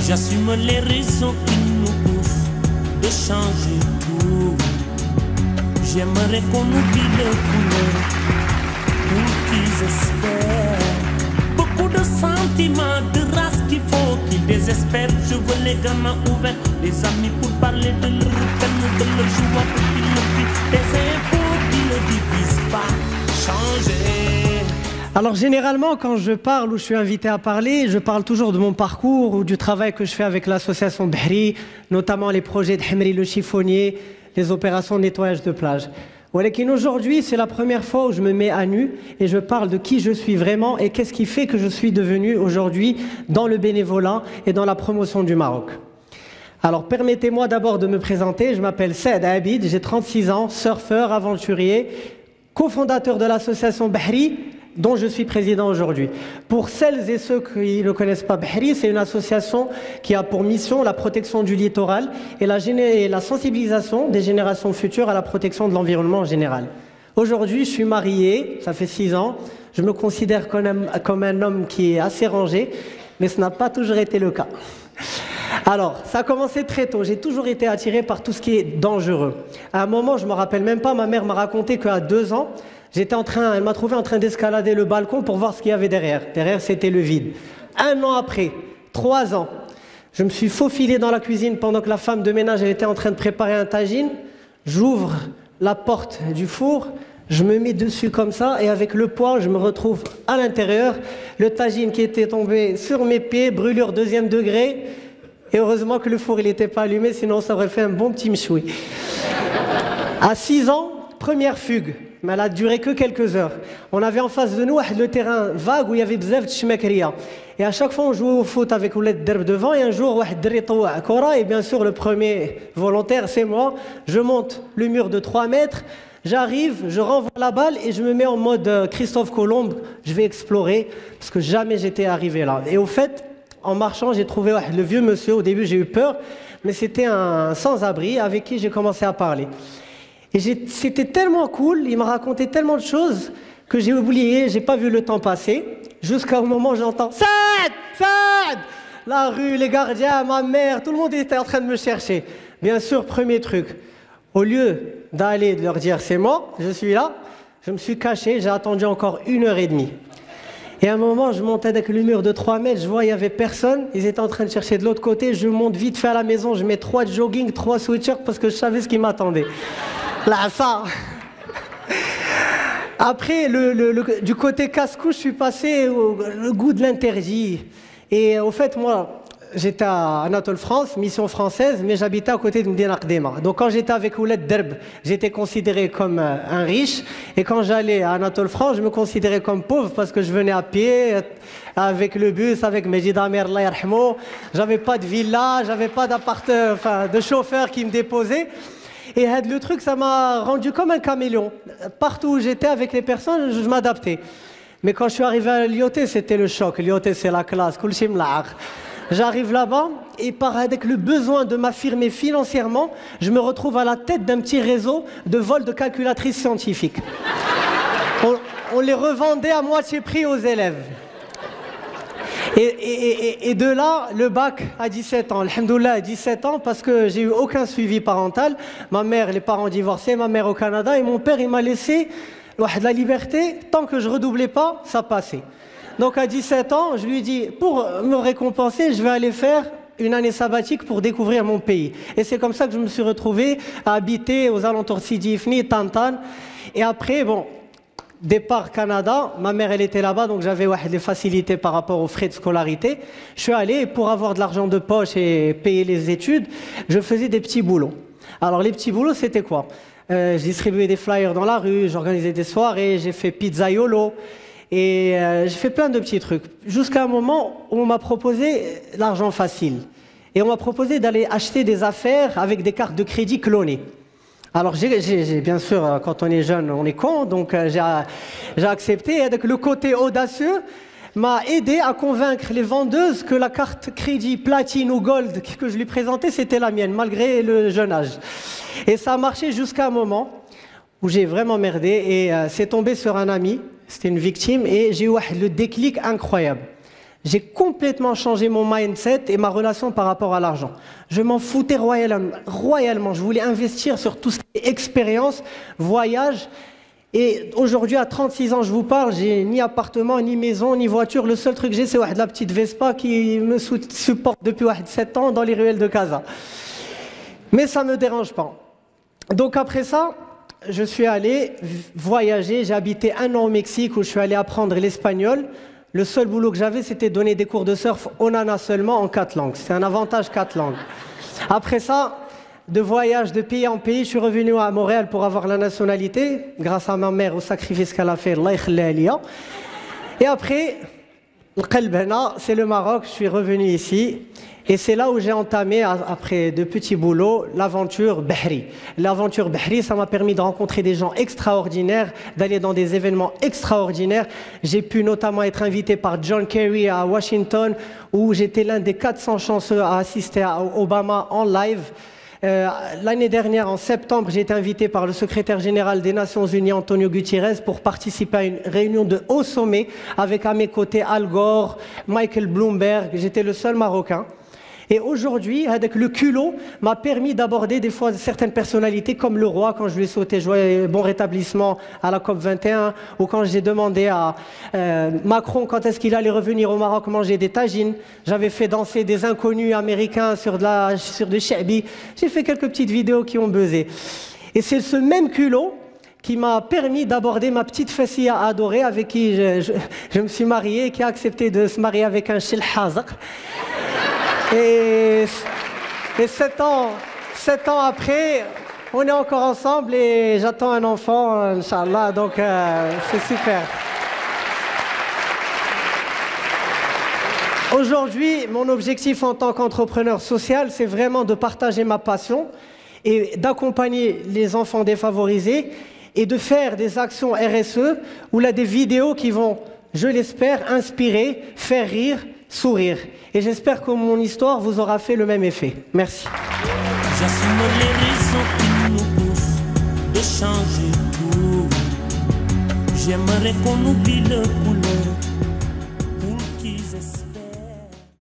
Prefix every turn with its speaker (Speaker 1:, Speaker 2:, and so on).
Speaker 1: J'assume les raisons qui nous poussent de changer tout. J'aimerais qu'on oublie les couleurs pour qu'ils espèrent. Beaucoup de sentiments, de race qu'il faut qu'ils désespèrent. Je veux les gamins ouverts, les amis pour parler de leur peine, de leur joie pour qu'ils le vivent. Des infos qui ne divisent pas, changer.
Speaker 2: Alors généralement quand je parle ou je suis invité à parler, je parle toujours de mon parcours ou du travail que je fais avec l'association Bahri, notamment les projets de Hemri le chiffonnier, les opérations de nettoyage de plage. Aujourd'hui, c'est la première fois où je me mets à nu et je parle de qui je suis vraiment et qu'est-ce qui fait que je suis devenu aujourd'hui dans le bénévolat et dans la promotion du Maroc. Alors permettez-moi d'abord de me présenter, je m'appelle Saad Abid, j'ai 36 ans, surfeur, aventurier, cofondateur de l'association Bahri, dont je suis président aujourd'hui. Pour celles et ceux qui ne connaissent pas Bahri, c'est une association qui a pour mission la protection du littoral et la sensibilisation des générations futures à la protection de l'environnement en général. Aujourd'hui, je suis marié, ça fait 6 ans. Je me considère comme un homme qui est assez rangé, mais ce n'a pas toujours été le cas. Alors, ça a commencé très tôt. J'ai toujours été attiré par tout ce qui est dangereux. À un moment, je ne me rappelle même pas, ma mère m'a raconté qu'à 2 ans, elle m'a trouvé en train d'escalader le balcon pour voir ce qu'il y avait derrière. Derrière, c'était le vide. 1 an après, 3 ans, je me suis faufilé dans la cuisine pendant que la femme de ménage elle était en train de préparer un tagine. J'ouvre la porte du four, je me mets dessus comme ça et avec le poids, je me retrouve à l'intérieur. Le tagine qui était tombé sur mes pieds, brûlure 2e degré. Et heureusement que le four il n'était pas allumé, sinon ça aurait fait un bon petit mchoui. À 6 ans, première fugue. Mais elle a duré que quelques heures. On avait en face de nous le terrain vague où il y avait bzaf de chmekria. Et à chaque fois, on jouait au foot avec Ouled Derb devant. Et un jour, et bien sûr, le premier volontaire, c'est moi. Je monte le mur de 3 mètres. J'arrive, je renvoie la balle et je me mets en mode Christophe Colomb. Je vais explorer parce que jamais j'étais arrivé là. Et au fait, en marchant, j'ai trouvé le vieux monsieur. Au début, j'ai eu peur. Mais c'était un sans-abri avec qui j'ai commencé à parler. Et c'était tellement cool, il m'a raconté tellement de choses que j'ai oublié, j'ai pas vu le temps passer, jusqu'au moment où j'entends « Saad! Saad !» La rue, les gardiens, ma mère, tout le monde était en train de me chercher. Bien sûr, premier truc, au lieu d'aller leur dire « c'est moi, je suis là », je me suis caché, j'ai attendu encore 1h30. Et à un moment, je montais avec le mur de 3 mètres, je vois il n'y avait personne, ils étaient en train de chercher de l'autre côté, je monte vite fait à la maison, je mets 3 jogging, 3 sweatshirts parce que je savais ce qui m'attendait. Là, ça. Après, du côté casse-couche, je suis passé au goût de l'interdit. Et au fait, moi, j'étais à Anatole France, mission française, mais j'habitais à côté de Medina Qdima. Donc quand j'étais avec Ouled Derb, j'étais considéré comme un riche. Et quand j'allais à Anatole France, je me considérais comme pauvre parce que je venais à pied, avec le bus, avec Mejid Amer, Allah yarhamou. J'avais pas de villa, j'avais pas de chauffeur qui me déposait. Et le truc, ça m'a rendu comme un caméléon. Partout où j'étais avec les personnes, je m'adaptais. Mais quand je suis arrivé à Lyoté, c'était le choc. Lyoté, c'est la classe. J'arrive là-bas et avec le besoin de m'affirmer financièrement, je me retrouve à la tête d'un petit réseau de vol de calculatrices scientifiques. On les revendait à moitié prix aux élèves. Et de là, le bac à 17 ans. Alhamdoulilah, à 17 ans, parce que j'ai eu aucun suivi parental. Ma mère, les parents divorcés, ma mère au Canada, et mon père, il m'a laissé la liberté. Tant que je redoublais pas, ça passait. Donc à 17 ans, je lui dis, pour me récompenser, je vais aller faire une année sabbatique pour découvrir mon pays. Et c'est comme ça que je me suis retrouvé à habiter aux alentours de Sidi Ifni, Tantan. Et après, bon... Départ Canada, ma mère elle était là-bas donc j'avais des facilités par rapport aux frais de scolarité. Je suis allé pour avoir de l'argent de poche et payer les études, je faisais des petits boulots. Alors les petits boulots c'était quoi? Je distribuais des flyers dans la rue, j'organisais des soirées, j'ai fait pizzaiolo et j'ai fait plein de petits trucs. Jusqu'à un moment où on m'a proposé l'argent facile. Et on m'a proposé d'aller acheter des affaires avec des cartes de crédit clonées. Alors j'ai bien sûr, quand on est jeune, on est con, donc j'ai accepté. Et avec le côté audacieux, m'a aidé à convaincre les vendeuses que la carte crédit platine ou gold que je lui présentais, c'était la mienne, malgré le jeune âge. Et ça a marché jusqu'à un moment où j'ai vraiment merdé et c'est tombé sur un ami, c'était une victime, et j'ai eu le déclic incroyable. j'ai complètement changé mon mindset et ma relation par rapport à l'argent. Je m'en foutais royalement. Je voulais investir sur tout ce qui est expérience, voyage. Et aujourd'hui, à 36 ans, je vous parle, j'ai ni appartement, ni maison, ni voiture. Le seul truc que j'ai, c'est la petite Vespa qui me supporte depuis 7 ans dans les ruelles de Casa. Mais ça ne me dérange pas. Donc après ça, je suis allé voyager. J'ai habité 1 an au Mexique où je suis allé apprendre l'espagnol. Le seul boulot que j'avais, c'était donner des cours de surf au Nana seulement en 4 langues. C'est un avantage 4 langues. Après ça, de voyage de pays en pays, je suis revenu à Montréal pour avoir la nationalité, grâce à ma mère, au sacrifice qu'elle a fait. Allah yakhliha liya. Et après, c'est le Maroc, je suis revenu ici. Et c'est là où j'ai entamé, après de petits boulots, l'aventure Bahri. L'aventure Bahri, ça m'a permis de rencontrer des gens extraordinaires, d'aller dans des événements extraordinaires. J'ai pu notamment être invité par John Kerry à Washington, où j'étais l'un des 400 chanceux à assister à Obama en live. L'année dernière, en septembre, j'ai été invité par le secrétaire général des Nations Unies, Antonio Guterres, pour participer à une réunion de haut sommet avec à mes côtés Al Gore, Michael Bloomberg. J'étais le seul Marocain. Et aujourd'hui, avec le culot, m'a permis d'aborder des fois certaines personnalités comme le roi, quand je lui ai souhaité bon rétablissement à la COP21, ou quand j'ai demandé à Macron quand est-ce qu'il allait revenir au Maroc manger des tagines. J'avais fait danser des inconnus américains sur des chahbi. J'ai fait quelques petites vidéos qui ont buzzé. Et c'est ce même culot qui m'a permis d'aborder ma petite Fessia adorée avec qui je me suis marié, qui a accepté de se marier avec un Shilhazak. Et 7 ans après, on est encore ensemble et j'attends un enfant, Inch'Allah, donc c'est super. Aujourd'hui, mon objectif en tant qu'entrepreneur social, c'est vraiment de partager ma passion et d'accompagner les enfants défavorisés et de faire des actions RSE où là des vidéos qui vont, je l'espère, inspirer, faire rire, sourire. Et j'espère que mon histoire vous aura fait le même effet. Merci.
Speaker 1: J'assume les raisons qui nous poussent de changer tout. J'aimerais qu'on oublie le couleur